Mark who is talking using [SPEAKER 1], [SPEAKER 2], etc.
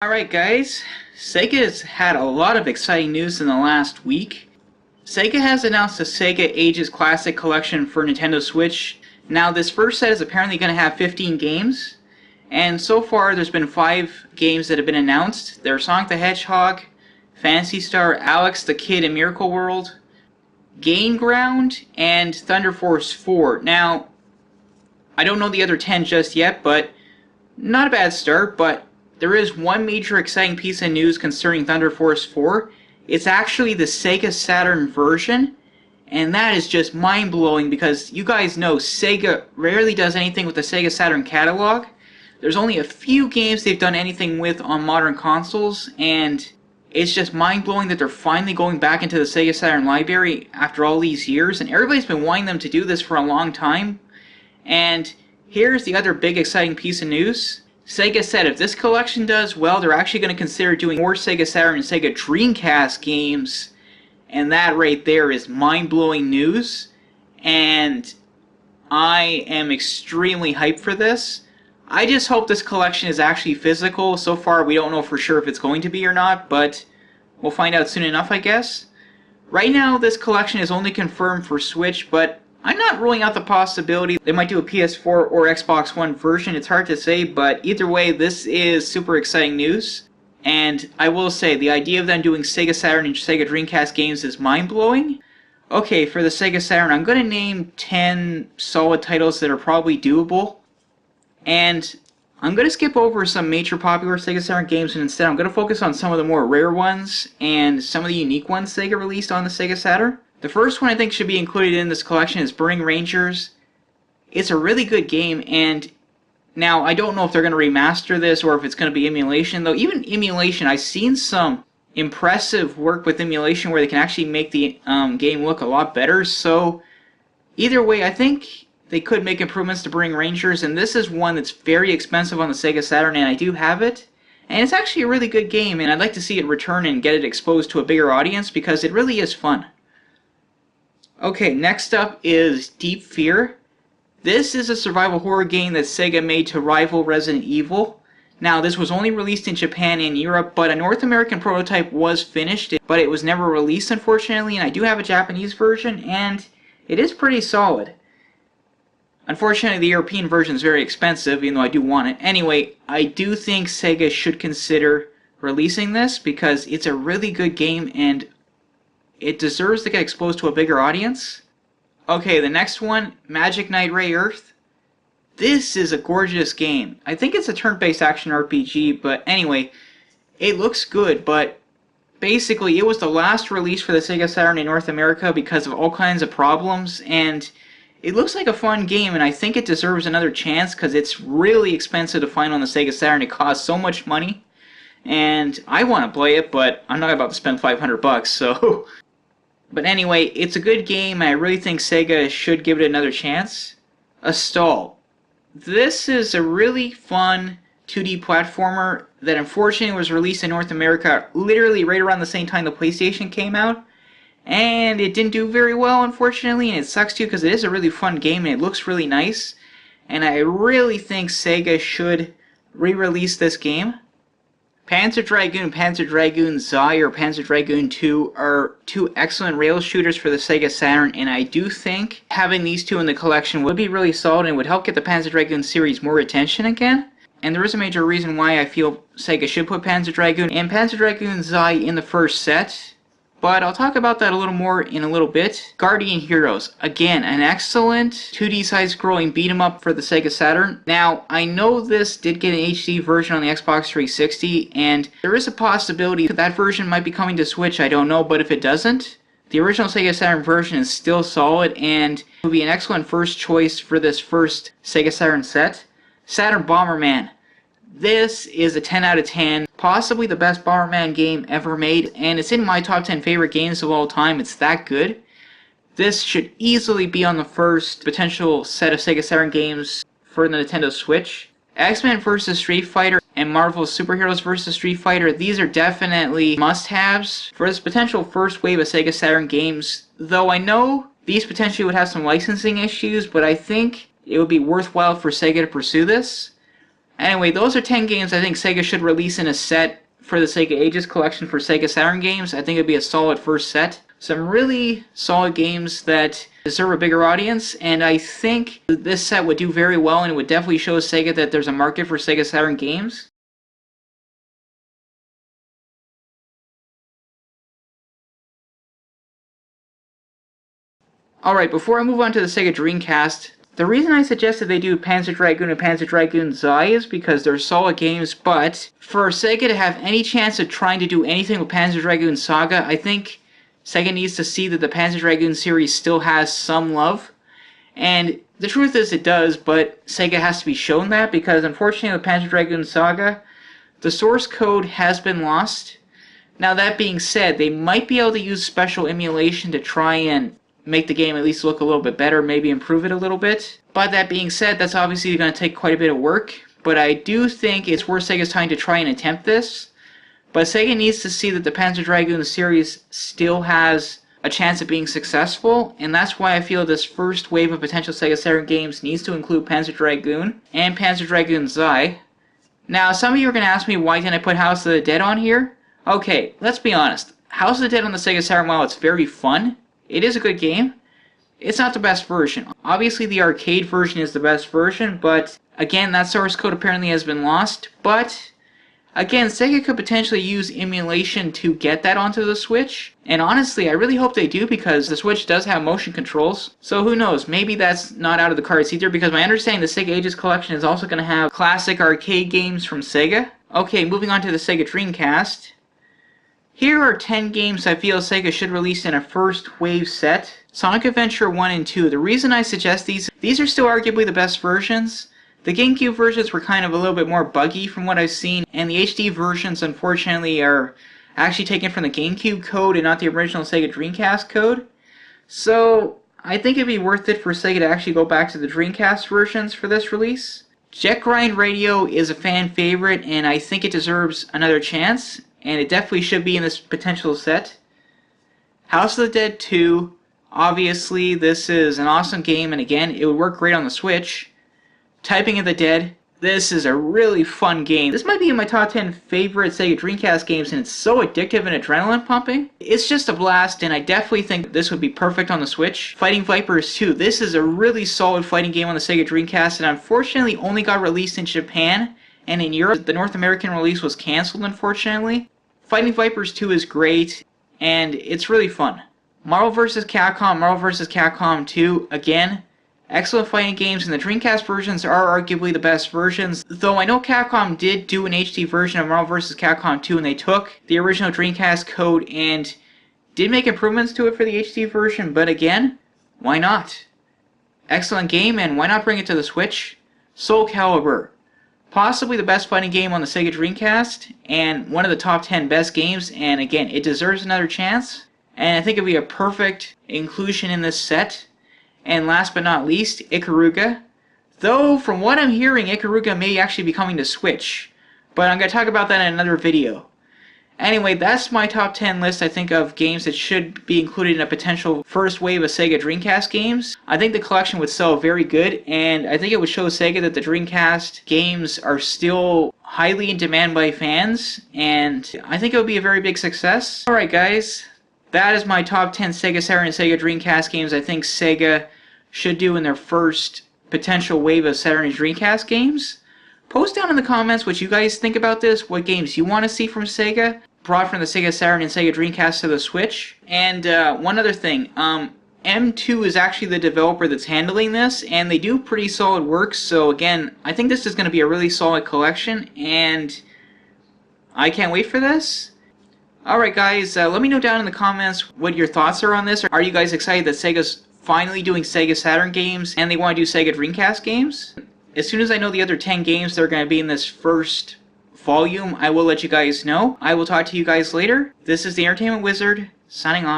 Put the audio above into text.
[SPEAKER 1] Alright guys, Sega's had a lot of exciting news in the last week. Sega has announced the Sega Ages Classic Collection for Nintendo Switch. Now this first set is apparently going to have 15 games, and so far there's been 5 games that have been announced. They're Sonic the Hedgehog, Phantasy Star, Alex the Kid in Miracle World, Game Ground, and Thunder Force 4. Now, I don't know the other 10 just yet, but not a bad start, but there is one major exciting piece of news concerning Thunder Force 4. It's actually the Sega Saturn version, and that is just mind-blowing because you guys know Sega rarely does anything with the Sega Saturn catalog. There's only a few games they've done anything with on modern consoles, and it's just mind-blowing that they're finally going back into the Sega Saturn library after all these years, and everybody's been wanting them to do this for a long time. And here's the other big exciting piece of news. Sega said if this collection does well, they're actually going to consider doing more Sega Saturn and Sega Dreamcast games, and that right there is mind-blowing news, and I am extremely hyped for this. I just hope this collection is actually physical. So far we don't know for sure if it's going to be or not, but we'll find out soon enough, I guess. Right now this collection is only confirmed for Switch, but I'm not ruling out the possibility they might do a PS4 or Xbox One version. It's hard to say, but either way, this is super exciting news. And I will say, the idea of them doing Sega Saturn and Sega Dreamcast games is mind-blowing. Okay, for the Sega Saturn, I'm going to name 10 solid titles that are probably doable. And I'm going to skip over some major popular Sega Saturn games, and instead I'm going to focus on some of the more rare ones and some of the unique ones Sega released on the Sega Saturn. The first one I think should be included in this collection is Burning Rangers. It's a really good game, and now I don't know if they're going to remaster this or if it's going to be emulation, though even emulation, I've seen some impressive work with emulation where they can actually make the game look a lot better, so either way I think they could make improvements to Burning Rangers, and this is one that's very expensive on the Sega Saturn, and I do have it. And it's actually a really good game, and I'd like to see it return and get it exposed to a bigger audience because it really is fun. Okay, next up is Deep Fear. This is a survival horror game that Sega made to rival Resident Evil. Now, this was only released in Japan and Europe, but a North American prototype was finished, but it was never released, unfortunately, and I do have a Japanese version, and it is pretty solid. Unfortunately, the European version is very expensive, even though I do want it. Anyway, I do think Sega should consider releasing this because it's a really good game, and it deserves to get exposed to a bigger audience. Okay, the next one, Magic Knight Rayearth. This is a gorgeous game. I think it's a turn-based action RPG, but anyway, it looks good, but basically it was the last release for the Sega Saturn in North America because of all kinds of problems, and it looks like a fun game, and I think it deserves another chance because it's really expensive to find on the Sega Saturn. It costs so much money, and I want to play it, but I'm not about to spend $500, so... But anyway, it's a good game, and I really think Sega should give it another chance. Astall. This is a really fun 2D platformer that unfortunately was released in North America literally right around the same time the PlayStation came out. And it didn't do very well, unfortunately, and it sucks too because it is a really fun game and it looks really nice. And I really think Sega should re-release this game. Panzer Dragoon, Panzer Dragoon Xi, or Panzer Dragoon 2 are two excellent rail shooters for the Sega Saturn, and I do think having these two in the collection would be really solid and would help get the Panzer Dragoon series more attention again. And there is a major reason why I feel Sega should put Panzer Dragoon and Panzer Dragoon Xi in the first set. But I'll talk about that a little more in a little bit. Guardian Heroes. Again, an excellent 2D side-scrolling beat-em-up for the Sega Saturn. Now, I know this did get an HD version on the Xbox 360, and there is a possibility that version might be coming to Switch, I don't know, but if it doesn't, the original Sega Saturn version is still solid, and would be an excellent first choice for this first Sega Saturn set. Saturn Bomberman. This is a 10 out of 10, possibly the best Bomberman game ever made, and it's in my top 10 favorite games of all time. It's that good. This should easily be on the first potential set of Sega Saturn games for the Nintendo Switch. X-Men vs. Street Fighter and Marvel's Superheroes vs. Street Fighter, these are definitely must-haves for this potential first wave of Sega Saturn games, though I know these potentially would have some licensing issues, but I think it would be worthwhile for Sega to pursue this. Anyway, those are 10 games I think Sega should release in a set for the Sega Ages Collection for Sega Saturn games. I think it'd be a solid first set. Some really solid games that deserve a bigger audience, and I think this set would do very well, and it would definitely show Sega that there's a market for Sega Saturn games. Alright, before I move on to the Sega Dreamcast, the reason I suggested they do Panzer Dragoon and Panzer Dragoon Xi is because they're solid games, but for Sega to have any chance of trying to do anything with Panzer Dragoon Saga, I think Sega needs to see that the Panzer Dragoon series still has some love. And the truth is it does, but Sega has to be shown that, because unfortunately with Panzer Dragoon Saga, the source code has been lost. Now that being said, they might be able to use special emulation to try and make the game at least look a little bit better, maybe improve it a little bit. But that being said, that's obviously going to take quite a bit of work, but I do think it's worth Sega's time to try and attempt this. But Sega needs to see that the Panzer Dragoon series still has a chance of being successful, and that's why I feel this first wave of potential Sega Saturn games needs to include Panzer Dragoon and Panzer Dragoon Xi. Now, some of you are going to ask me, why didn't I put House of the Dead on here? Okay, let's be honest. House of the Dead on the Sega Saturn, while it's very fun, it is a good game, it's not the best version. Obviously the arcade version is the best version, but again, that source code apparently has been lost. But again, Sega could potentially use emulation to get that onto the Switch. And honestly, I really hope they do, because the Switch does have motion controls. So who knows, maybe that's not out of the cards either, because my understanding the Sega Ages Collection is also going to have classic arcade games from Sega. Okay, moving on to the Sega Dreamcast. Here are 10 games I feel Sega should release in a first wave set. Sonic Adventure 1 and 2. The reason I suggest these are still arguably the best versions. The GameCube versions were kind of a little bit more buggy from what I've seen, and the HD versions unfortunately are actually taken from the GameCube code and not the original Sega Dreamcast code. So I think it'd be worth it for Sega to actually go back to the Dreamcast versions for this release. Jet Grind Radio is a fan favorite, and I think it deserves another chance, and it definitely should be in this potential set. House of the Dead 2, obviously this is an awesome game, and again, it would work great on the Switch. Typing of the Dead, this is a really fun game. This might be in my top 10 favorite Sega Dreamcast games, and it's so addictive and adrenaline pumping. It's just a blast, and I definitely think this would be perfect on the Switch. Fighting Vipers 2, this is a really solid fighting game on the Sega Dreamcast, and unfortunately only got released in Japan. And in Europe, the North American release was cancelled, unfortunately. Fighting Vipers 2 is great, and it's really fun. Marvel vs. Capcom, Marvel vs. Capcom 2, again, excellent fighting games, and the Dreamcast versions are arguably the best versions. Though I know Capcom did do an HD version of Marvel vs. Capcom 2, and they took the original Dreamcast code and did make improvements to it for the HD version, but again, why not? Excellent game, and why not bring it to the Switch? Soul Calibur. Possibly the best fighting game on the Sega Dreamcast, and one of the top 10 best games, and again, it deserves another chance. And I think it'd be a perfect inclusion in this set. And last but not least, Ikaruga. Though, from what I'm hearing, Ikaruga may actually be coming to Switch. But I'm going to talk about that in another video. Anyway, that's my top 10 list, I think, of games that should be included in a potential first wave of Sega Dreamcast games. I think the collection would sell very good, and I think it would show Sega that the Dreamcast games are still highly in demand by fans, and I think it would be a very big success. Alright guys, that is my top 10 Sega Saturn and Sega Dreamcast games I think Sega should do in their first potential wave of Saturn and Dreamcast games. Post down in the comments what you guys think about this, what games you want to see from Sega, brought from the Sega Saturn and Sega Dreamcast to the Switch. And one other thing, M2 is actually the developer that's handling this, and they do pretty solid work, so again, I think this is going to be a really solid collection, and I can't wait for this. Alright guys, let me know down in the comments what your thoughts are on this. Are you guys excited that Sega's finally doing Sega Saturn games, and they want to do Sega Dreamcast games? As soon as I know the other 10 games that are going to be in this first volume, I will let you guys know. I will talk to you guys later. This is the Entertainment Wizard, signing off.